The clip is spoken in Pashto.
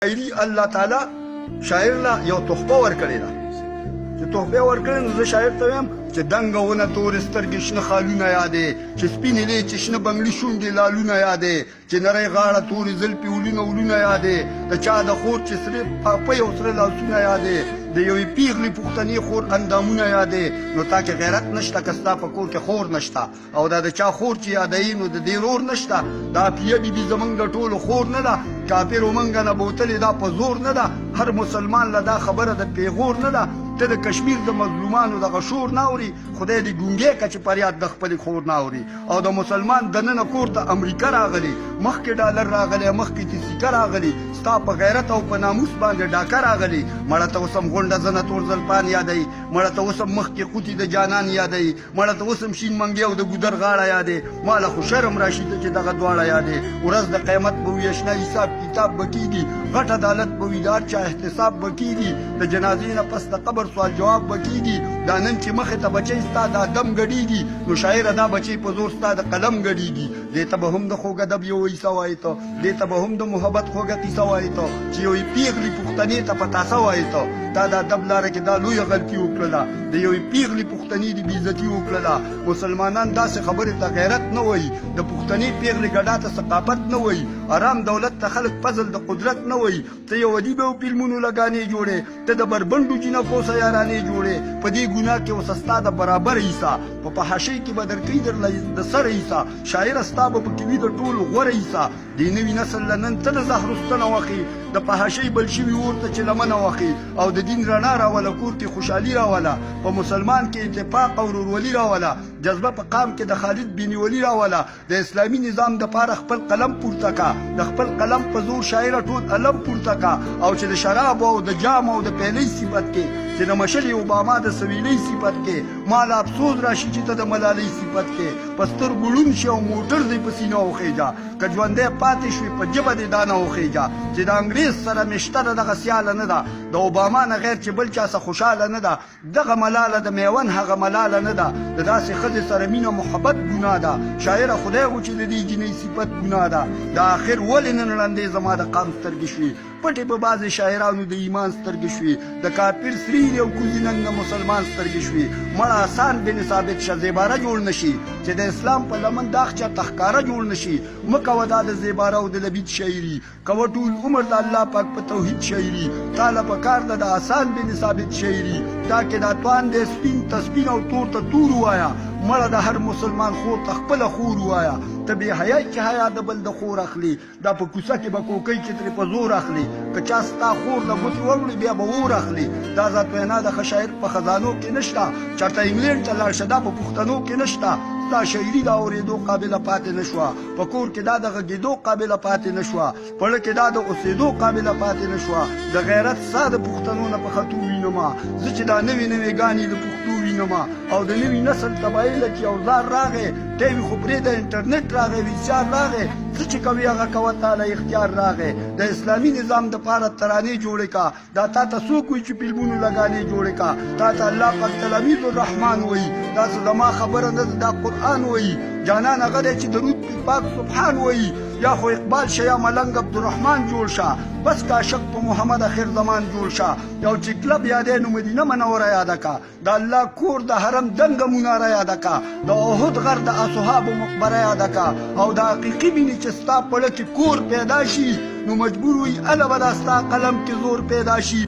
شاعري الله تعالی شاعر لا یو تحفه ورکړې ده چې تحفه ورکړې نو زه شاعر ته وایم چې دنګه ونه تورې سترګې شنه خالونه یادې چې سپینې لې چې شنه بنګړي شونډې لالونه یادې چې نری غاړه تورې زلفې ولونه یادې د چا د خور چې سرې پاپۍ او سره لاسونه یادې د یوې پیغلې پښتنې خور اندامونه یادې نو تا کې غیرت نشته که ستا په کور کې خور نشته او دا د چا خور چې یادوي نو د دې رور نشته دا پیه بیبي زموږ د ټولو خور نه ده کافر ومنګه نه بوتلې دا په زور نه ده هر مسلمان له دا خبره د پیغور نه ده ته د کشمیر د مظلومانو دغه شور نه اوري خدای دې ګونګی که چې فریاد د خپلې خور نه اوري او د مسلمان دننه کور ته امریکا راغلی مخکې ډالر راغلی مخکې سکه راغلی ستا په غیرت او په ناموس باندې ډاکه راغلی مړه ته اوس هم غونډه زنه تور زلفان یادوي مړه ته اوس هم مخکې قوتي د جانان یادوي مړه ته اوس هم شین منګي او د ګودر غاړه یادې ماله خو شرم راشي ته چې دغه دواړه یادې ورځ د قیامت به وي اشنا حساب کتاب به کېږي غټ عدالت به وي د هر چا احتساب به کېږي د جنازې نه پس د قبر سوال جواب به کېږي دا نن چې مخې ته بچی ستا دا دم ګډېږي نو شاعره دا بچی په زور ستا د قلم ګډېږي دې ته به هم د خوږ ادب یو عیسه وایي ته دې ته به هم د محبت خوږه قیسه وایي ته چې یوې پیغلې پښتنې ته په تاسه وایي ته تا دا ادب لاره کې دا لویه غلطي وکړله د یوې پیغلې پښتنې د بېعزتي وکړله مسلمانان داسې خبرې ته غیرت نه وایي د پښتنې پیغلې ګډا ته ثقافت نه وایي آرام دولت ته خلک فضل د قدرت نه وایي ته یو ادیب او فلمونو لګانې جوړې ته د بربنډو جینکو سه یارانې جوړې په دې ګناه کې اوس ستا د برابر عیسه په فحاشۍ کې به درکوي درله د سر عیسه شاعره ستا به پکې وي د ټولو غوره عیسه دې نوي نسل له نن ته د زهرستنه وخي د فحاشۍ بل شوي اور ته چې لمنه وخي او د دین رڼا راوله کور کې خوشحالي راوله په مسلمان کې اتفاق او ورورولي راوله جذبه په قام کې د خالد بن ولي راوله د اسلامي نظام دپاره خپل قلم پورته کا د خپل قلم په زور شاعره ټول علم پورته کا او چې د شراب او د جام او د پیلۍ صفت کې چې د مشرې اوباما د سویلۍ صفت کې مال افسوس راشي چې ته د ملالۍ صفت کې په سترګو ړوند شي او موټر دې په سینه وخیږه که ژوندی پاتې شوې په ژبه دې دانه وخیږه چې د انګریز سره مشته ده دغه سیاله نه ده د اوباما نه غیر چې بل چا څه خوشحاله نه ده دغه ملاله د میون هغه ملاله نه ده د داسې ښځې سره مینه محبت ګناه ده شاعره خدای خو چې د دې جینۍ صفت ګناه ده د آخر ولې نن ړندې زما د قام سترګې شوې پټې په بعضې شاعرانو د ایمان سترګې شوې د کافر سرین او کوزي نن د مسلمان سترګې شوې مړه آسان بن ثابت شه زیباره جوړ نشي چې د اسلام په لمن داغ چېرته ښکاره جوړ نشي مه کوه دا د زیباره او د لبید شاعري کوه ټول عمر د الله پاک په توحید شاعري تا له پکار ده د آسان بن ثابت شاعري تا کې دا توان دی سپین ته سپین او تور ته تور ووایه مړه د هر مسلمان خور ته خپله خور ووایه ته بې حیا چې حیا د بل د خور اخلي دا په کوڅه کې به کوکۍ چې ترې په زور اخلي که چا ستا خور له ګوتې ووړي بیا به اور اخلي دا ذات وینا د ښه شاعر په خزانو کې نشته چېرته انګلینډ ته لاړ شه دا په پښتنو کې نشته دا شاعري د اورېدو قابله پاتې نه شوه په کور کې دا د غږېدو قابله پاتې نه شوه په زړه کې دا د اوسېدو قابله پاتې نه شوه د غیرت ساه د پښتنو نه په خطو وینمه زه چې دا نوې نوې ګانې د پښتو وینمه او د نوي نسل تباهۍ له چې اوزار راغی ټیوي خو پرېږده انټرنېټ راغی ویسیار راغی څه چې کوي هغه کوه تاله اختیار راغی د اسلامي نظام دپاره ترانې جوړې کا دا تا ته څوک وایي چې فلمونو لګانې جوړې کا تا ته الله پاک تلامید الرحمن وایي تاسو زما خبره نه دا قرآن وایي جانان هغه دی چې درود پاک سبحان وایي یا خو اقبال شه یا ملنګ عبدالرحمن جوړ شه بس که عاشق په محمد اخر زمان جوړ شه یو چې کلب یادی نو مدینه منوره یاده کا د الله کور د حرم دنګه مناره یاده کا د احد غر د اصحابو مقبره یاده کا او د حقیقي مینې چې ستا په زړه کې کور پیدا شي نو مجبور وي هله به دا ستا قلم کې زور پیدا شي